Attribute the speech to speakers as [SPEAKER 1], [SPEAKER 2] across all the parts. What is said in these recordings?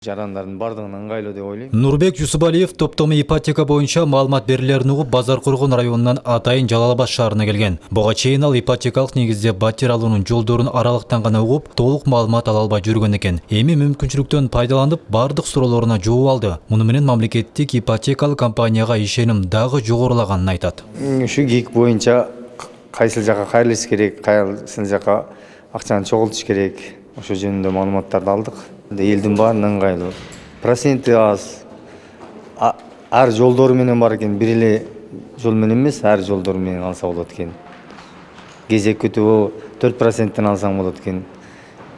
[SPEAKER 1] Жарандардын бардыгына ыңгайлуу деп ойлойм.
[SPEAKER 2] Нурбек Юсубалиев топтому ипотека боюнча маалымат берилерин угуп, Базар Кургон районунан атайын Жалал Абад шаарына келген. Буга чейин ал ипотекалык негизде батир алуунун жолдорун аралыктан гана угуп, толук маалымат ала албай жүргөн экен. Эми мүмкүнчүлүктөн пайдаланып, бардык суроолоруна жооп алды. Муну менен мамлекеттик ипотекалык компанияга ишеним дагы жогорулаганын айтат.
[SPEAKER 1] Ушу гик боюнча кайсыл жака кайрылыш керек, кайсыл жака акчаны чогултуш керек, ошо жөнүндө маалыматтарды алдык. Элдин баарына ыңгайлуу. Проценти аз. Ар жолдору менен бар экен, бир эле жол менен эмес, ар жолдору менен алса болот экен. Кезек күтүү 4%тен алсаң болот экен.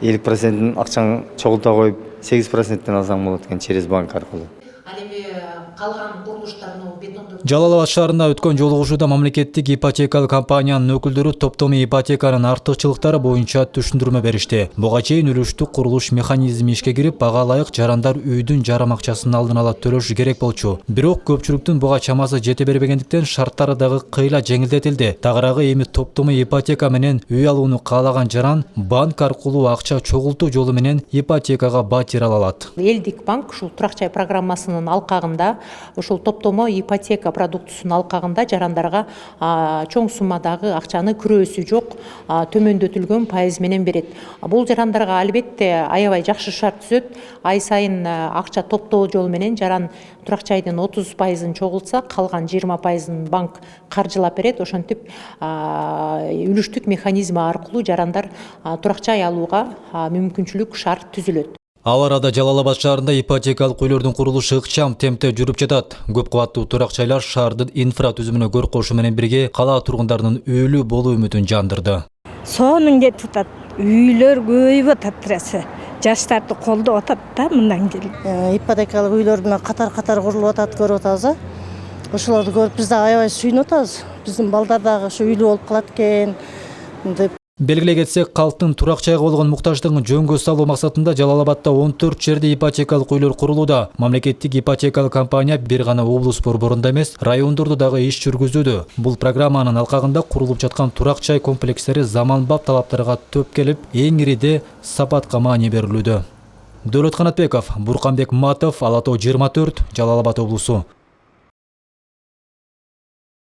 [SPEAKER 1] 50%тин акчаңы чогулта коюп, 8%тен алсаң болот экен через банк аркылуу.
[SPEAKER 3] Калган курулуштарны бетондоп.
[SPEAKER 2] Жалал Абад шаарында өткөн жолугушууда мамлекеттик ипотекалык компаниянын өкүлдөрү топтому ипотеканын артыкчылыктары боюнча түшүндүрмө беришти. Буга чейин үлүштүк курулуш механизми ишке кирип, бага ылайык жарандар үйдүн жарым акчасын алдын ала төлөшү керек болчу. Бирок көпчүлүктүн буга чамасы жете бербегендиктен шарттары дагы кыйла жеңилдетилди. Тагыраагы эми топтому ипотека менен үй алууну каалаган жаран банк аркылуу акча чогултуу жолу менен ипотекага батир ала алат.
[SPEAKER 3] Элдик банк ушул турак жай программасынын алкагында, ушул топтому ипотека продуктусунун алкагында жарандарга чоң суммадагы акчаны күрөөсү жок, төмөндөтүлгөн пайыз менен берет. Бул жарандарга албетте аябай жакшы шарт түзөт. Ай сайын акча топтоо жолу менен жаран турак жайдын 30%-ын чогултса, калган 20%-ын банк каржылап берет. Ошентип үлүштүк механизми аркылуу жарандар турак жай алууга мүмкүнчүлүк шарт түзүлөт.
[SPEAKER 2] Ал арада Жалал Абад шаарында ипотекалык үйлөрдүн курулушу ыкчам темпте жүрүп жатат. Көп кабаттуу турак жайлар шаардын инфра түзүмүнө көр кошу менен бирге кала тургундарынын үйлүү болуу үмүтүн жандырды.
[SPEAKER 4] Сонун кетип атат. Үйлөр көбөйүп атат трасса. Жаштарды колдоп атат да мындан келип.
[SPEAKER 5] Ипотекалык үйлөр менен катар курулуп атат, көрүп атабыз. Ошолорду көрүп биз да аябай сүйүнүп атабыз. Биздин балдар дагы ушу үйлүү болуп калат экен деп.
[SPEAKER 2] Белгилей кетсек, калктын турак жайга болгон муктаждыгын жөнгө салуу максатында Жалал Абадда 14 жерде ипотекалык үйлөр курулууда. Мамлекеттик ипотекалык компания бир гана облус борборунда эмес, райондордо дагы иш жүргүзүүдө. Бул программанын алкагында курулуп жаткан турак жай комплекстери заманбап талаптарга төп келип, эң ириде сапатка маани берилүүдө. Дөөлөт Канатбеков, Бурканбек Матов, Ала Тоо 24, Жалал Абад облусу.